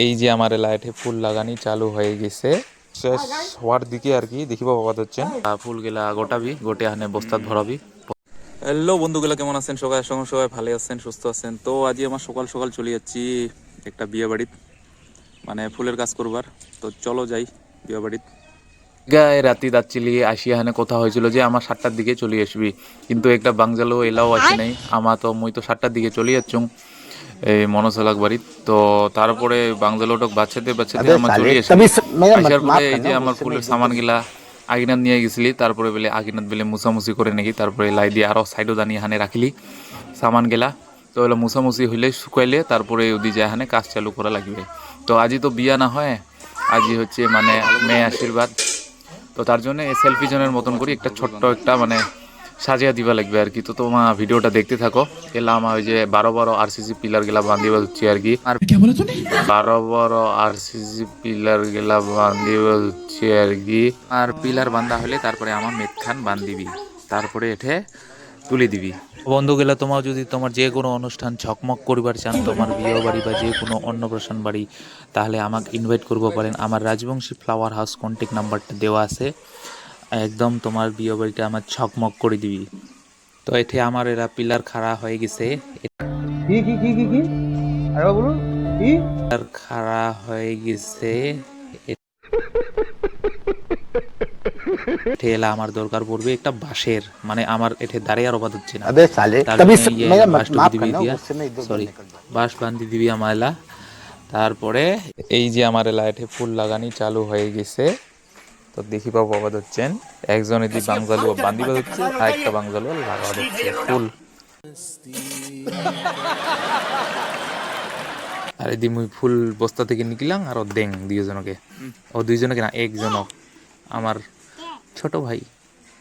এই যে আমার লাইটে ফুল লাগানি চালু হয়ে গেছে, শেষ হওয়ার দিকে আর কি দেখিব বাবা হচ্ছেন ফুল গেলা গোটাবি গোটে হানে বস্তাত ভরাবি। হ্যালো বন্ধুগুলা, কেমন আছেন? সবাই ভালো আছেন, সুস্থ আছেন? তো আজ আমার সকাল সকাল চলে যাচ্ছি একটা বিয়ে বাড়িত, মানে ফুলের কাজ করবার। তো চলো যাই বিয়ে বাড়িত। গায়ে রাতি যাচ্ছিলি আসিয়া হানে কথা হয়েছিল যে আমার 7টার দিকে চলে আসবি, কিন্তু একটা বাংজালো এলাও আসি নাই আমার। তো মুই তো 7টার দিকে চলে যাচ্ছুম এই মনসালাক বাড়িত। তো তারপরে বাংজালোটক বাচ্চাতে বাচ্চাতে আমার চলে আসি। আসার পরে এই যে আমার ফুলের সামান গিলা আগিনাত নিয়ে গেছিলি, তারপরে বেলে আগিনাত বেলে মুছামুছি করে নাকি, তারপরে লাই দিয়ে আরো সাইডও জানিয়ে হানে রাখিলি সামান গেলা। তো এগুলো মুছামুছি হইলে শুকাইলে তারপরে ওদি যায় হানে কাজ চালু করা লাগবে। তো আজি তো বিয়া না হয়, আজি হচ্ছে মানে মেয়ে আশীর্বাদ। তো তার জন্য এই সেলফি জনের মতন করি একটা ছোট্ট একটা মানে সাজিয়া দিবা লাগবে আর কি। তো তোমার ভিডিওটা দেখতে থাকো। এলাম ওই যে 12 আরসিসি পিলার গেলা বান্ধিবা হচ্ছে আর কি। আর 12 আরসিসি পিলার গেলা বান্ধিবা হচ্ছে আর কি। আর পিলার বান্ধা হলে তারপরে আমার মেতখান বান্ধিবি, তারপরে এঠে তুলে দিবি। বন্ধুগুলা, তোমার যদি তোমার যে কোনো অনুষ্ঠান ঝকমক করিবার চান, তোমার বিয়ে বাড়ি বা যে কোনো অন্নপ্রাশন বাড়ি, তাহলে আমাকে ইনভাইট করবো পারেন। আমার রাজবংশী ফ্লাওয়ার হাউস কন্ট্যাক্ট নাম্বারটা দেওয়া আছে। একদম তোমার বিয়ে বাড়িটা আমার ঝকমক করে দিবি। তো এতে আমার এরা পিলার খাড়া হয়ে গেছে, কি কি কি কি কি আরে বলুন কি পিলার খাড়া হয়ে গেছে। এতে এলা আমার দরকার পড়বে একটা বাঁশের, মানে আমার এতে দাঁড়িয়ে আর অবাদ হচ্ছে না। अबे साले তার कभी জন্য ইয়ে मेरा বাঁশ টুকি माफ দিবি करना দিয়া, गुस्से में इधर उधर সরি निकल जाता বাঁশ বান্ধি দিবি আমার এলা। তারপরে এই যে আমার লাইটে ফুল লাগানি চালু হয়ে গেছে। তো দেখি পাবো আবাদ হচ্ছেন একজন এদি বাংজালু বান্দিবা হচ্ছে, আর একটা বাংজালু লাগা হচ্ছে ফুল। আর এদি মুই ফুল বস্তা থেকে নিকলাম আর ও দেং দুইজনকে, ও দুইজনকে না একজনক, আমার ছোট ভাই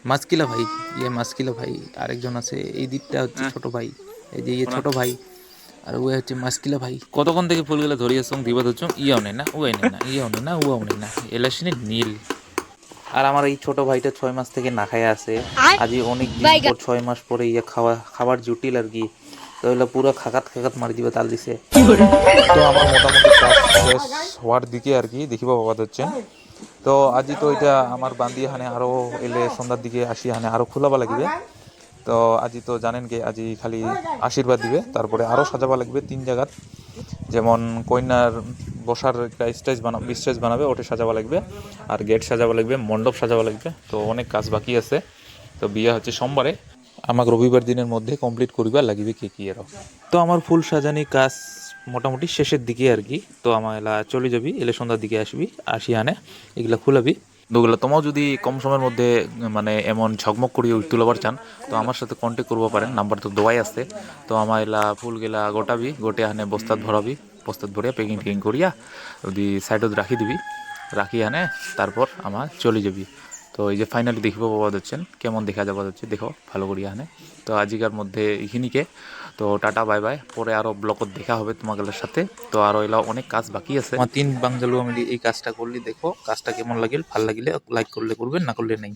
মাসকিলা ভাই, ইয়ে মাসকিলা ভাই। আরেকজন আছে এই দিকটা হচ্ছে ছোট ভাই, এই যে ইয়ে ছোট ভাই, আর ও হচ্ছে মাসকিলা ভাই। কতক্ষণ থেকে ফুলগুলো ধরিয়েছ দিবা ধরছ, ইয়াও নেই না ওয়াই নেই না, ইয়াও নেই না ওয়াও নেই না, এলাসিনে নীল। আর আমার এই ছোট ভাইটা 6 মাস থেকে না খায় আছে। আজই অনেক দিন পর 6 মাস পরে ইয়ে খাবার জুটিল আর কি। তো এগুলো পুরো খাকাত খাকাত মারি দিবে তাল দিছে। তো আমার মোটামুটি কাজ শেষ হওয়ার দিকে আর কি দেখিবা বাবা হচ্ছেন। তো আজি তো এটা আমার বান্দি হানে আরো এলে সন্ধ্যার দিকে আসি হানে আরো খোলাবা লাগবে। তো আজি তো জানেন কি আজি খালি আশীর্বাদ দিবে, তারপরে আরো সাজাবা লাগবে 3 জায়গাত। যেমন কন্যার বসার একটা স্টেজ বানাবে, ওটা সাজাবা লাগবে, আর গেট সাজাবা লাগবে, মণ্ডপ সাজাবা লাগবে। তো অনেক কাজ বাকি আছে। তো বিয়ে হচ্ছে সোমবারে, আমাকে রবিবার দিনের মধ্যে কমপ্লিট করিবার লাগিবে কে কি এর। তো আমার ফুল সাজানি কাজ মোটামুটি শেষের দিকে আর কি। তো আমার এলা চলে যাবি, এলে সন্ধ্যার দিকে আসবি, আসি আনে এগুলা খুলাবি। দুগুলো তোমাও যদি কম সময়ের মধ্যে মানে এমন ঝকমক করিয়ে তুলবার চান, তো আমার সাথে কন্ট্যাক্ট করবো পারেন, নাম্বার তো দেওয়াই আছে। তো আমার এলা ফুল গেলা গোটাবি গোটে আনে বস্তাত ভরাবি, বস্তাত ভরিয়া প্যাকিং ট্যাকিং করিয়া যদি সাইডত রাখি দিবি, রাখি আনে তারপর আমার চলে যাবি। তো এই যে ফাইনালি দেখিব পাওয়া যাচ্ছেন কেমন দেখা যাওয়া যাচ্ছে, দেখো ভালো করিয়া আনে। তো আজিকার মধ্যে এইখিনিকে। তো টাটা বাই বাই, পরে আরো ব্লগত দেখা হবে তোমাদের সাথে। তো আরো এলা অনেক কাজ বাকি আছে। আমার 3 বাঙ্গালু আমি এই কাজটা করলি, দেখো কাজটা কেমন লাগিল, ভাল লাগিলে লাইক করলে করবেন, না করলে নেই।